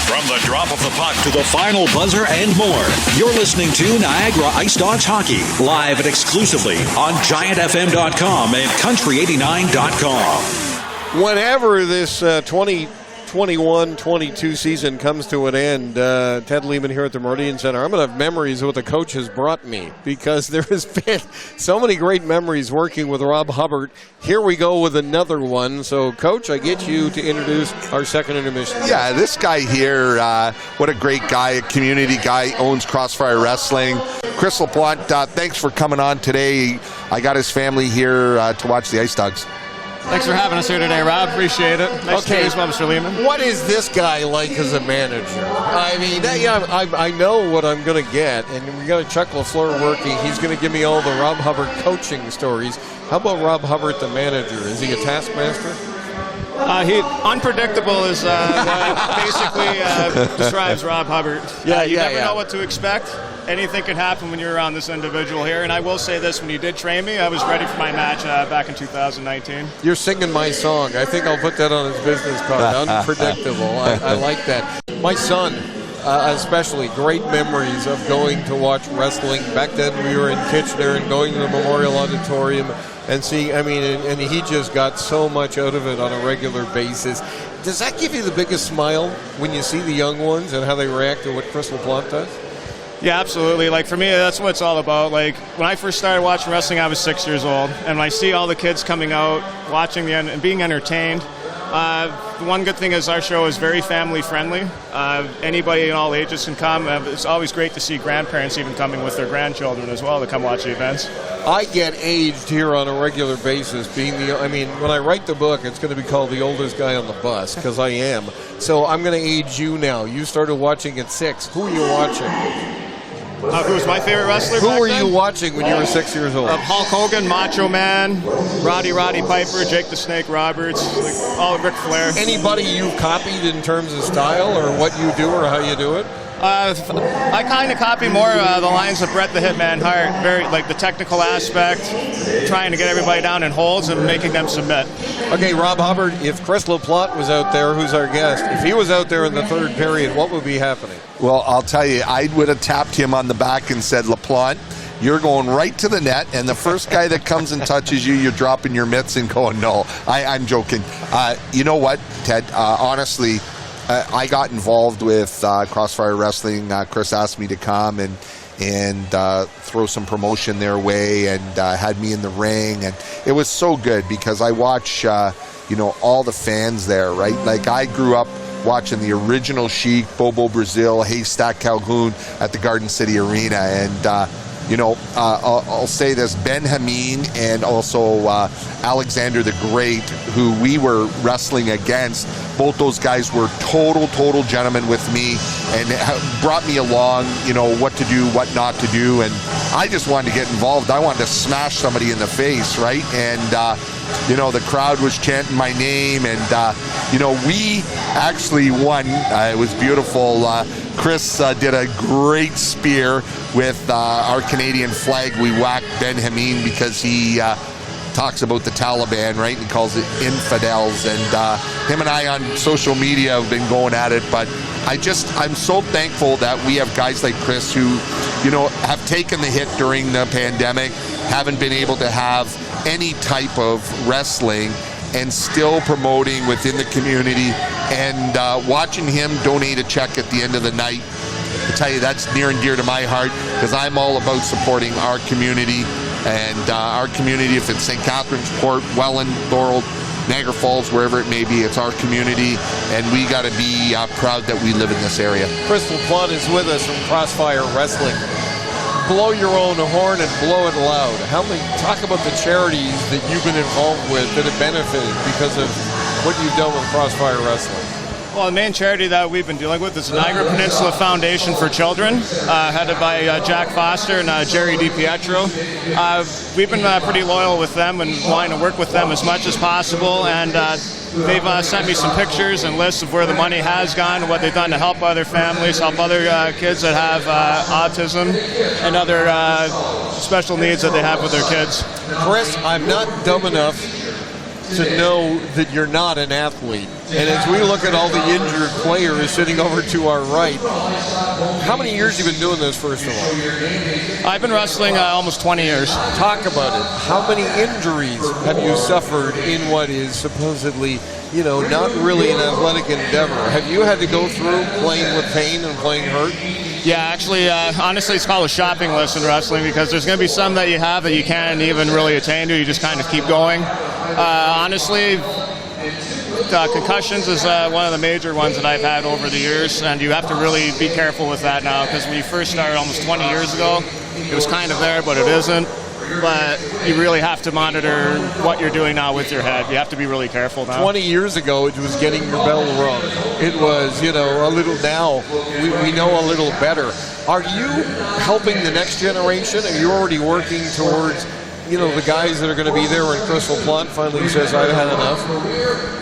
From the drop of the puck to the final buzzer and more, you're listening to Niagara Ice Dogs Hockey, live and exclusively on GiantFM.com and Country89.com. Whenever this 2021-22 season comes to an end, Ted Lehman here at the Meridian Center, I'm going to have memories of what the coach has brought me, because there has been so many great memories working with Rob Hubbert. Here we go with another one. So, Coach, I get you to introduce our second intermission. Yeah, this guy here, what a great guy, a community guy, owns Crossfire Wrestling. Chris LaPlante, thanks for coming on today. I got his family here to watch the Ice Dogs. Thanks for having us here today, Rob. Appreciate it. Nice to meet you as well, Mr. Lehman. What is this guy like as a manager? I mean, I know what I'm going to get, and we got Chuck LaFleur working. He's going to give me all the Rob Hubbert coaching stories. How about Rob Hubbert, the manager? Is he a taskmaster? Unpredictable is what basically describes Rob Hubbert. You never know what to expect. Anything can happen when you're around this individual here. And I will say this, when he did train me, I was ready for my match back in 2019. You're singing my song. I think I'll put that on his business card. Unpredictable. I like that. My son, especially, great memories of going to watch wrestling. Back then we were in Kitchener and going to the Memorial Auditorium and seeing, and he just got so much out of it on a regular basis. Does that give you the biggest smile when you see the young ones and how they react to what Chris LaPlante does? Yeah, absolutely. Like, for me, that's what it's all about. Like, when I first started watching wrestling, I was 6 years old. And when I see all the kids coming out, watching and being entertained, the one good thing is our show is very family-friendly. Anybody in all ages can come. It's always great to see grandparents even coming with their grandchildren as well to come watch the events. I get aged here on a regular basis. When I write the book, it's going to be called The Oldest Guy on the Bus, because I am. So I'm going to age you now. You started watching at 6. Who are you watching? Who was my favorite wrestler? Who were you watching when you were 6 years old? Hulk Hogan, Macho Man, Roddy Piper, Jake the Snake Roberts, all Ric Flair. Anybody you've copied in terms of style or what you do or how you do it? I kind of copy more the lines of Bret the Hitman Hart, very like the technical aspect, trying to get everybody down in holds and making them submit. Okay, Rob Hubbert, if Chris LaPlante was out there, who's our guest, if he was out there in the third period, what would be happening? Well, I'll tell you, I would have tapped him on the back and said, LaPlante, you're going right to the net, and the first guy that comes and touches you, you're dropping your mitts and going, no. I'm joking. You know what, Ted? Honestly, I got involved with Crossfire Wrestling. Chris asked me to come and throw some promotion their way, and had me in the ring, and it was so good because I watch all the fans there, right? Like, I grew up watching the original Sheik, Bobo Brazil, Haystack Calhoun at the Garden City Arena, and I'll say this, Ben Hameen and also Alexander the Great, who we were wrestling against, both those guys were total gentlemen with me and brought me along, what to do, what not to do, and I just wanted to get involved. I wanted to smash somebody in the face, right? And, the crowd was chanting my name, and, we actually won. It was beautiful. Chris did a great spear with our Canadian flag. We whacked Ben Hameen because he talks about the Taliban, right? He calls it infidels. And him and I on social media have been going at it. But I'm so thankful that we have guys like Chris who, have taken the hit during the pandemic, haven't been able to have any type of wrestling, and still promoting within the community, and watching him donate a check at the end of the night. I tell you, that's near and dear to my heart, because I'm all about supporting our community, and our community, if it's St. Catharines, Port, Welland, Thorold, Niagara Falls, wherever it may be, it's our community, and we got to be proud that we live in this area. Chris LaPlante is with us from Crossfire Wrestling. Blow your own horn and blow it loud. Talk about the charities that you've been involved with that have benefited because of what you've done with Crossfire Wrestling. Well, the main charity that we've been dealing with is the Niagara Peninsula Foundation for Children, headed by Jack Foster and Jerry DiPietro. We've been pretty loyal with them and wanting to work with them as much as possible, and they've sent me some pictures and lists of where the money has gone and what they've done to help other families, help other kids that have autism and other special needs that they have with their kids. Chris, I'm not dumb enough to know that you're not an athlete. And as we look at all the injured players sitting over to our right, how many years have you been doing this, first of all? I've been wrestling almost 20 years. Talk about it. How many injuries have you suffered in what is supposedly, not really an athletic endeavor? Have you had to go through playing with pain and playing hurt? Yeah, actually, honestly, it's called a shopping list in wrestling because there's going to be some that you have that you can't even really attain to. You just kind of keep going. Honestly, concussions is one of the major ones that I've had over the years, and you have to really be careful with that now because when you first started almost 20 years ago, it was kind of there, but it isn't. But you really have to monitor what you're doing now with your head. You have to be really careful now. 20 years ago, it was getting your bell rung. It was, a little now. We know a little better. Are you helping the next generation? Are you already working towards, the guys that are going to be there when Chris LaPlante finally says, I've had enough?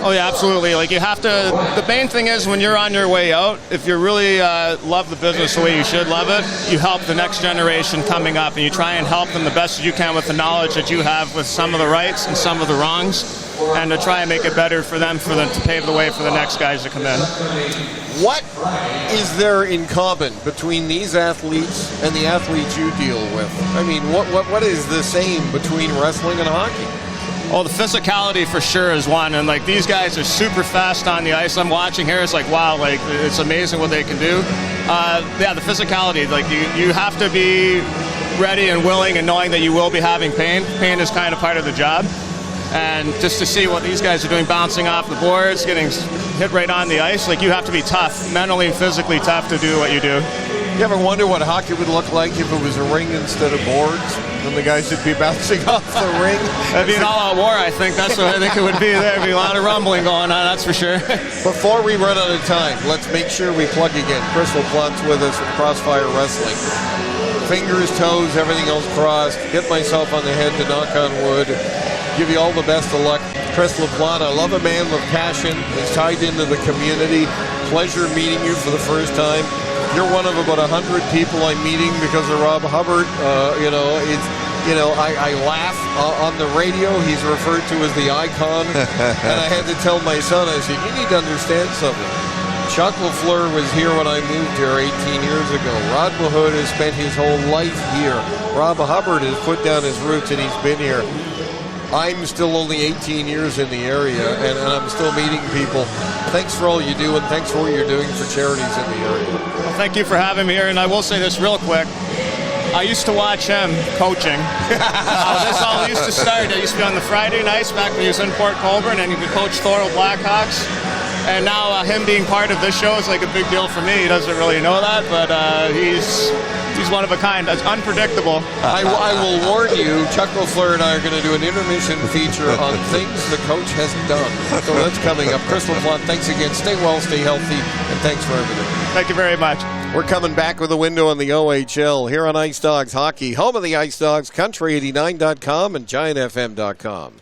Oh, yeah, absolutely. Like, you have to, the main thing is when you're on your way out, if you really love the business the way you should love it, you help the next generation coming up, and you try and help them the best you can with the knowledge that you have with some of the rights and some of the wrongs, and to try and make it better for them to pave the way for the next guys to come in. What is there in common between these athletes and the athletes you deal with? I mean, what is the same between wrestling and hockey? Oh, the physicality for sure is one, and like these guys are super fast on the ice. I'm watching here, it's like, wow, like it's amazing what they can do. Yeah, the physicality, like you have to be ready and willing and knowing that you will be having pain. Pain is kind of part of the job. And just to see what these guys are doing, bouncing off the boards, getting hit right on the ice, like you have to be tough, mentally and physically tough to do what you do. You ever wonder what hockey would look like if it was a ring instead of boards? And the guys would be bouncing off the ring? That'd be an all-out war, I think. That's what I think it would be. There'd be a lot of rumbling going on, that's for sure. Before we run out of time, let's make sure we plug again. Chris LaPlante's with us at Crossfire Wrestling. Fingers, toes, everything else crossed. Get myself on the head to knock on wood. Give you all the best of luck. Chris LaPlante, I love a man with passion. He's tied into the community. Pleasure meeting you for the first time. You're one of about 100 people I'm meeting because of Rob Hubbert. I laugh on the radio. He's referred to as the icon. And I had to tell my son, I said, you need to understand something. Chuck LaFleur was here when I moved here 18 years ago. Rod Mahood has spent his whole life here. Rob Hubbert has put down his roots and he's been here. I'm still only 18 years in the area, and I'm still meeting people. Thanks for all you do, and thanks for what you're doing for charities in the area. Well, thank you for having me here, and I will say this real quick. I used to watch him coaching. This all used to start. I used to be on the Friday nights back when he was in Port Colborne, and he would coach Thorold Blackhawks. And now him being part of this show is like a big deal for me. He doesn't really know that, but he's one of a kind. It's unpredictable. I will warn you, Chuck LaFleur and I are going to do an intermission feature on things the coach hasn't done. So that's coming up. Chris LaPlante, thanks again. Stay well, stay healthy, and thanks for everything. Thank you very much. We're coming back with a window on the OHL here on Ice Dogs Hockey, home of the Ice Dogs, Country89.com and GiantFM.com.